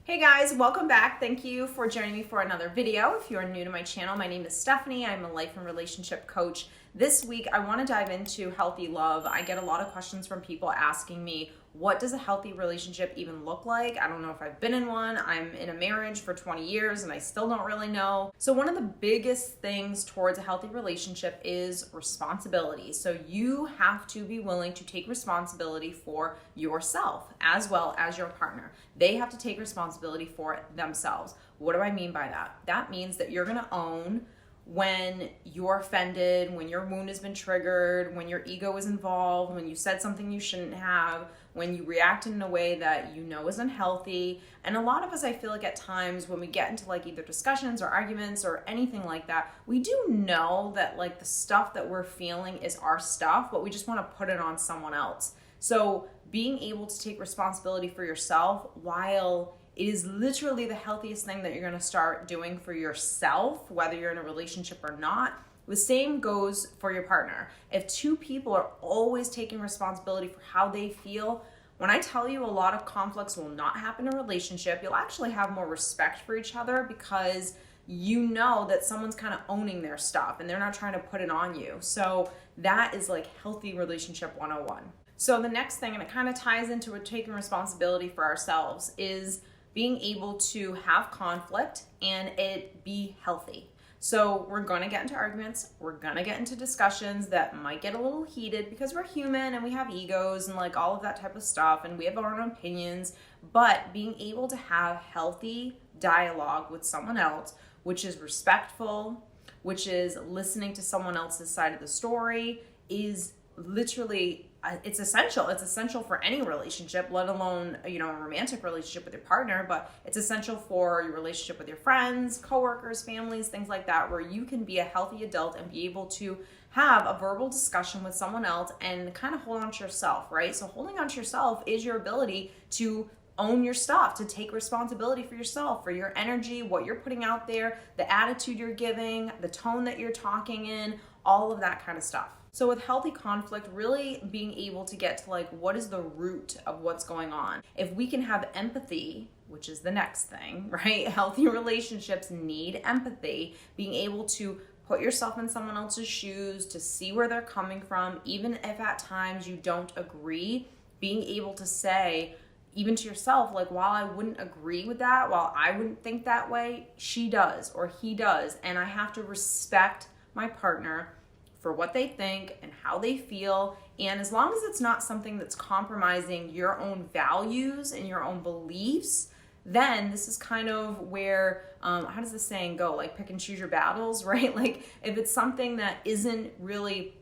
Hey guys, welcome back. Thank you for joining me for another video. If you are new to my channel, my name is Stephanie. I'm a life and relationship coach. This week, I want to dive into healthy love. I get a lot of questions from people asking me, what does a healthy relationship even look like? I don't know if I've been in one. I'm in a marriage for 20 years and I still don't really know. So one of the biggest things towards a healthy relationship is responsibility. So you have to be willing to take responsibility for yourself as well as your partner. They have to take responsibility for themselves. What do I mean by that? That means that you're going to own when you're offended, when your wound has been triggered, when your ego is involved, when you said something you shouldn't have, when you react in a way that you know is unhealthy. And a lot of us, I feel like at times when we get into like either discussions or arguments or anything like that, we do know that like the stuff that we're feeling is our stuff, but we just want to put it on someone else. So being able to take responsibility for yourself, while it is literally the healthiest thing that you're going to start doing for yourself, whether you're in a relationship or not, the same goes for your partner. If two people are always taking responsibility for how they feel, when I tell you a lot of conflicts will not happen in a relationship, you'll actually have more respect for each other because you know that someone's kind of owning their stuff and they're not trying to put it on you. So that is like healthy relationship 101. So the next thing, and it kind of ties into taking responsibility for ourselves, is being able to have conflict and it be healthy. So we're going to get into arguments, we're going to get into discussions that might get a little heated because we're human and we have egos and like all of that type of stuff and we have our own opinions, but being able to have healthy dialogue with someone else, which is respectful, which is listening to someone else's side of the story, is literally it's essential. It's essential for any relationship, let alone, a romantic relationship with your partner, but it's essential for your relationship with your friends, coworkers, families, things like that, where you can be a healthy adult and be able to have a verbal discussion with someone else and kind of hold on to yourself, right? So holding on to yourself is your ability to own your stuff, to take responsibility for yourself, for your energy, what you're putting out there, the attitude you're giving, the tone that you're talking in, all of that kind of stuff. So with healthy conflict, really being able to get to like, what is the root of what's going on? If we can have empathy, which is the next thing, right? Healthy relationships need empathy, being able to put yourself in someone else's shoes, to see where they're coming from, even if at times you don't agree, being able to say, even to yourself, like, while I wouldn't agree with that, while I wouldn't think that way, she does or he does. And I have to respect my partner for what they think and how they feel. And as long as it's not something that's compromising your own values and your own beliefs, then this is kind of where, how does the saying go? Like, pick and choose your battles, right? Like, if it's something that isn't really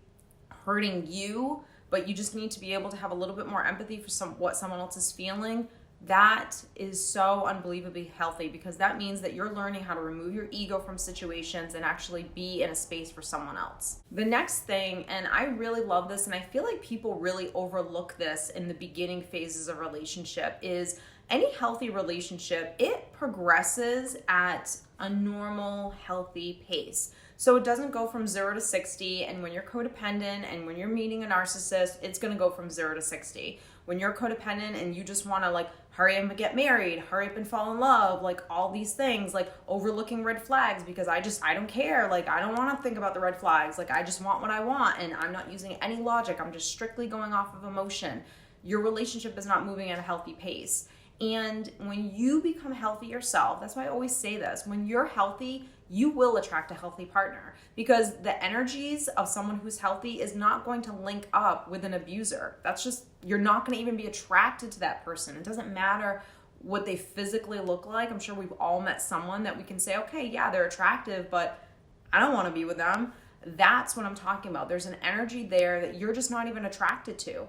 hurting you, but you just need to be able to have a little bit more empathy for what someone else is feeling, that is so unbelievably healthy, because that means that you're learning how to remove your ego from situations and actually be in a space for someone else. The next thing, and I really love this, and I feel like people really overlook this in the beginning phases of relationship, is any healthy relationship, it progresses at a normal, healthy pace. So it doesn't go from 0 to 60, and when you're codependent and when you're meeting a narcissist, it's going to go from 0 to 60. When you're codependent and you just want to like hurry up and get married, hurry up and fall in love, like all these things, like overlooking red flags because I don't care. Like, I don't want to think about the red flags. Like, I just want what I want and I'm not using any logic. I'm just strictly going off of emotion. Your relationship is not moving at a healthy pace. And when you become healthy yourself, that's why I always say this, when you're healthy, you will attract a healthy partner, because the energies of someone who's healthy is not going to link up with an abuser. That's just, you're not going to even be attracted to that person. It doesn't matter what they physically look like. I'm sure we've all met someone that we can say, okay, yeah, they're attractive, but I don't want to be with them. That's what I'm talking about. There's an energy there that you're just not even attracted to.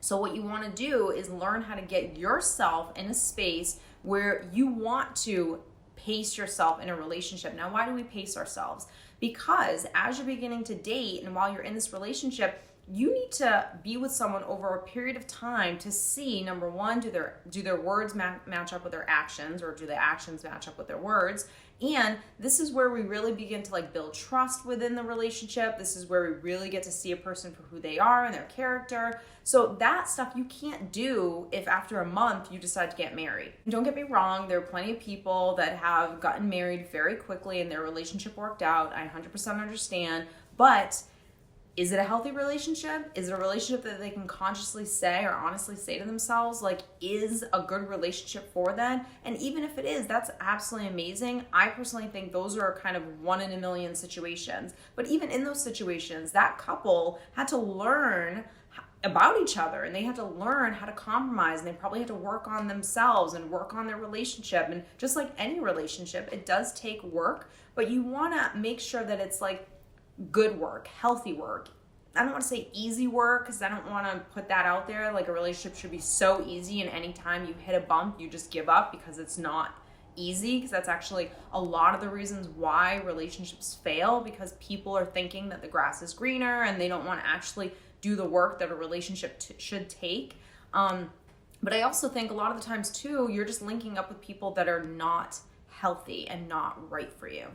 So what you want to do is learn how to get yourself in a space where you want to pace yourself in a relationship. Now, why do we pace ourselves? Because as you're beginning to date and while you're in this relationship, you need to be with someone over a period of time to see, number one, do their words match up with their actions, or do the actions match up with their words? And this is where we really begin to like build trust within the relationship. This is where we really get to see a person for who they are and their character. So that stuff you can't do if after a month you decide to get married. Don't get me wrong, there are plenty of people that have gotten married very quickly and their relationship worked out. I 100% understand, but is it a healthy relationship? Is it a relationship that they can consciously say or honestly say to themselves, like, is a good relationship for them? And even if it is, that's absolutely amazing. I personally think those are kind of 1 in a million situations. But even in those situations, that couple had to learn about each other, and they had to learn how to compromise, and they probably had to work on themselves and work on their relationship. And just like any relationship, it does take work, but you want to make sure that it's like good work, healthy work. I don't want to say easy work, because I don't want to put that out there. Like, a relationship should be so easy, and anytime you hit a bump, you just give up because it's not easy. Because that's actually a lot of the reasons why relationships fail, because people are thinking that the grass is greener and they don't want to actually do the work that a relationship should take. But I also think a lot of the times too, you're just linking up with people that are not healthy and not right for you.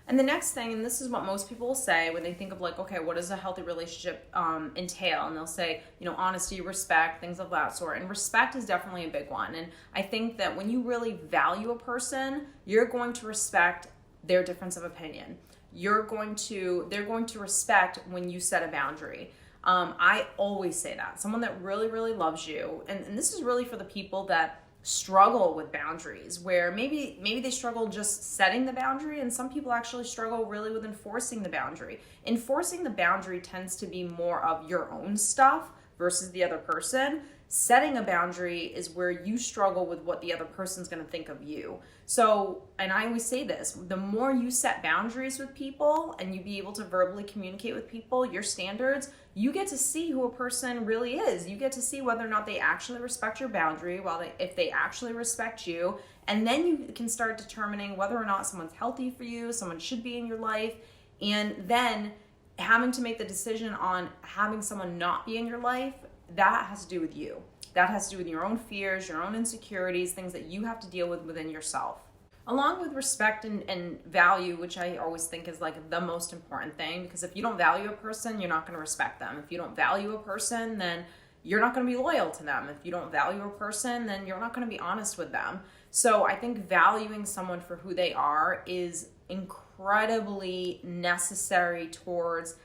And the next thing, and this is what most people will say when they think of like, okay, what does a healthy relationship entail? And they'll say, honesty, respect, things of that sort. And respect is definitely a big one. And I think that when you really value a person, you're going to respect their difference of opinion. They're going to respect when you set a boundary. I always say that. Someone that really, really loves you, and this is really for the people that struggle with boundaries, where maybe they struggle just setting the boundary, and some people actually struggle really with enforcing the boundary. Enforcing the boundary tends to be more of your own stuff versus the other person. Setting a boundary is where you struggle with what the other person's going to think of you. So, and I always say this, the more you set boundaries with people and you be able to verbally communicate with people your standards, you get to see who a person really is. You get to see whether or not they actually respect your boundary, if they actually respect you, and then you can start determining whether or not someone's healthy for you, someone should be in your life, and then having to make the decision on having someone not be in your life. That has to do with you. That has to do with your own fears, your own insecurities, things that you have to deal with within yourself. Along with respect and value, which I always think is like the most important thing, because if you don't value a person, you're not going to respect them. If you don't value a person, then you're not going to be loyal to them. If you don't value a person, then you're not going to be honest with them. So I think valuing someone for who they are is incredibly necessary towards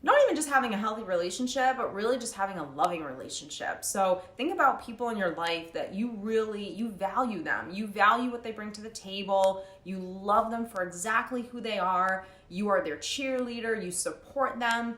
not even just having a healthy relationship, but really just having a loving relationship. So think about people in your life that you value them. You value what they bring to the table. You love them for exactly who they are. You are their cheerleader. You support them.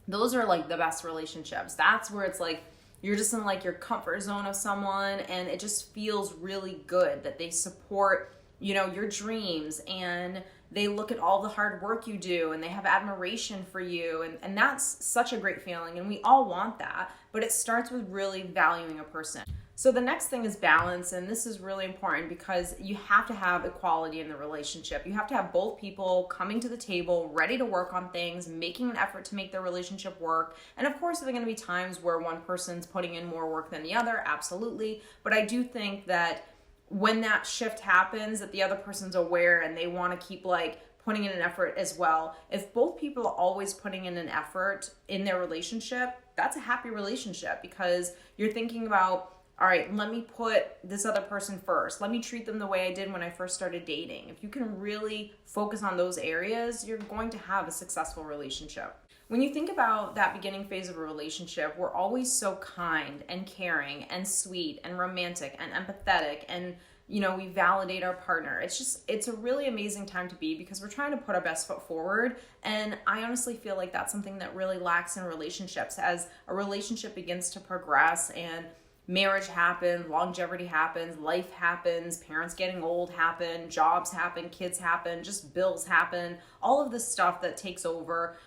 Those are like the best relationships. That's where it's like you're just in like your comfort zone of someone, and it just feels really good that they support, your dreams, and they look at all the hard work you do, and they have admiration for you. And that's such a great feeling. And we all want that, but it starts with really valuing a person. So the next thing is balance. And this is really important because you have to have equality in the relationship. You have to have both people coming to the table, ready to work on things, making an effort to make their relationship work. And of course, there are going to be times where one person's putting in more work than the other. Absolutely. But I do think that when that shift happens, that the other person's aware and they want to keep like putting in an effort as well. If both people are always putting in an effort in their relationship, that's a happy relationship, because you're thinking about, all right, let me put this other person first. Let me treat them the way I did when I first started dating. If you can really focus on those areas, you're going to have a successful relationship. When you think about that beginning phase of a relationship, we're always so kind and caring and sweet and romantic and empathetic, and we validate our partner. It's a really amazing time to be, because we're trying to put our best foot forward. And I honestly feel like that's something that really lacks in relationships. As a relationship begins to progress and marriage happens, longevity happens, life happens, parents getting old happen, jobs happen, kids happen, just bills happen, all of this stuff that takes over.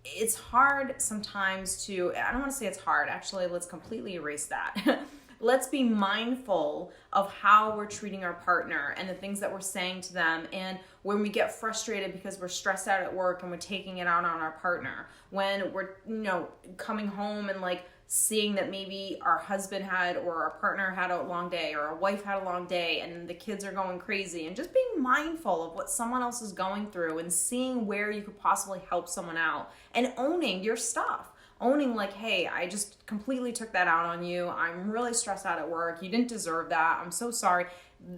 It's hard sometimes I don't want to say it's hard, actually, let's completely erase that. let's be mindful of how we're treating our partner and the things that we're saying to them. And when we get frustrated because we're stressed out at work and we're taking it out on our partner, when we're, coming home and like seeing that maybe our husband had or our partner had a long day or our wife had a long day and the kids are going crazy, and just being mindful of what someone else is going through and seeing where you could possibly help someone out and owning your stuff. Owning like, hey, I just completely took that out on you. I'm really stressed out at work. You didn't deserve that. I'm so sorry.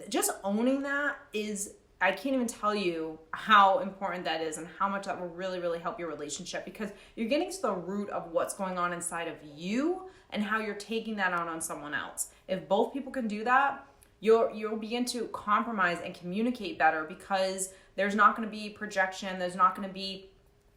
Just owning that is, I can't even tell you how important that is and how much that will really, really help your relationship, because you're getting to the root of what's going on inside of you and how you're taking that out on someone else. If both people can do that, you'll begin to compromise and communicate better, because there's not going to be projection. There's not going to be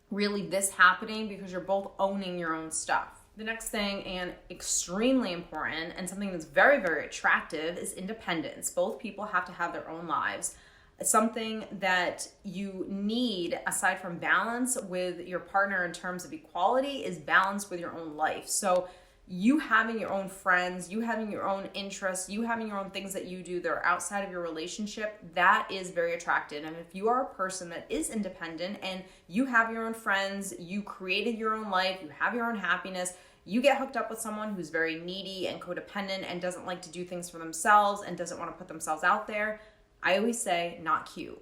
really this happening, because you're both owning your own stuff. The next thing, and extremely important and something that's very, very attractive, is independence. Both people have to have their own lives. Something that you need, aside from balance with your partner in terms of equality, is balance with your own life. So you having your own friends, you having your own interests, you having your own things that you do that are outside of your relationship, that is very attractive. And if you are a person that is independent and you have your own friends, you created your own life, you have your own happiness, you get hooked up with someone who's very needy and codependent and doesn't like to do things for themselves and doesn't want to put themselves out there, I always say, not cute.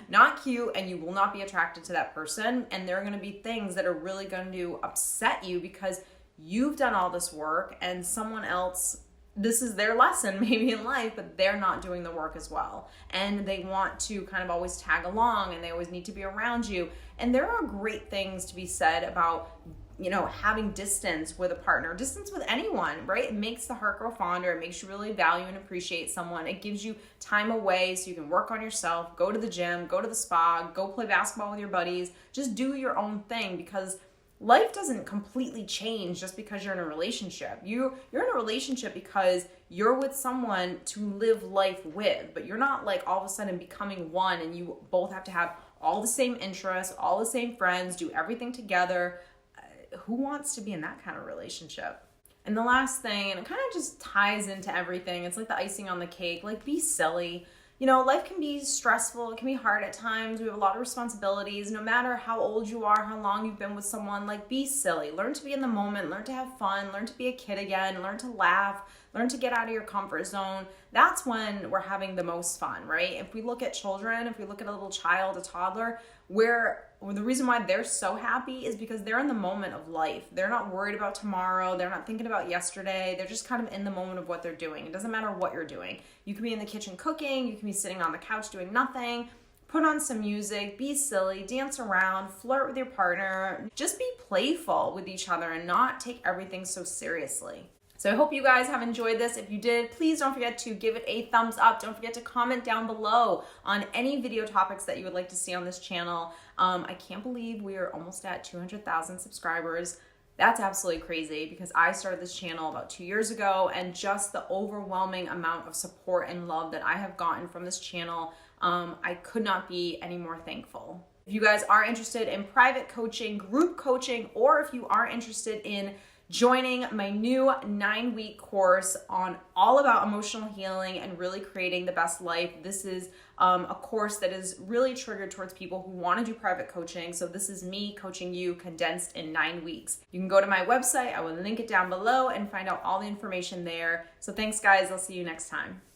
Not cute, and you will not be attracted to that person. And there are going to be things that are really going to upset you because you've done all this work and someone else, this is their lesson maybe in life, but they're not doing the work as well. And they want to kind of always tag along, and they always need to be around you. And there are great things to be said about having distance with a partner, distance with anyone, right? It makes the heart grow fonder. It makes you really value and appreciate someone. It gives you time away so you can work on yourself, go to the gym, go to the spa, go play basketball with your buddies, just do your own thing, because life doesn't completely change just because you're in a relationship. You're in a relationship because you're with someone to live life with, but you're not like all of a sudden becoming one and you both have to have all the same interests, all the same friends, do everything together. Who wants to be in that kind of relationship? And the last thing, and it kind of just ties into everything, it's like the icing on the cake, like be silly. Life can be stressful. It can be hard at times. We have a lot of responsibilities. No matter how old you are, how long you've been with someone, like be silly. Learn to be in the moment. Learn to have fun. Learn to be a kid again. Learn to laugh. Learn to get out of your comfort zone. That's when we're having the most fun, right? If we look at children, if we look at a little child, a toddler, the reason why they're so happy is because they're in the moment of life. They're not worried about tomorrow. They're not thinking about yesterday. They're just kind of in the moment of what they're doing. It doesn't matter what you're doing. You can be in the kitchen cooking. You can be sitting on the couch doing nothing. Put on some music, be silly, dance around, flirt with your partner. Just be playful with each other and not take everything so seriously. So I hope you guys have enjoyed this. If you did, please don't forget to give it a thumbs up. Don't forget to comment down below on any video topics that you would like to see on this channel. I can't believe we are almost at 200,000 subscribers. That's absolutely crazy, because I started this channel about 2 years ago, and just the overwhelming amount of support and love that I have gotten from this channel, I could not be any more thankful. If you guys are interested in private coaching, group coaching, or if you are interested in joining my new 9-week course on all about emotional healing and really creating the best life. This is a course that is really triggered towards people who want to do private coaching. So this is me coaching you condensed in 9 weeks. You can go to my website. I will link it down below and find out all the information there. So thanks, guys. I'll see you next time.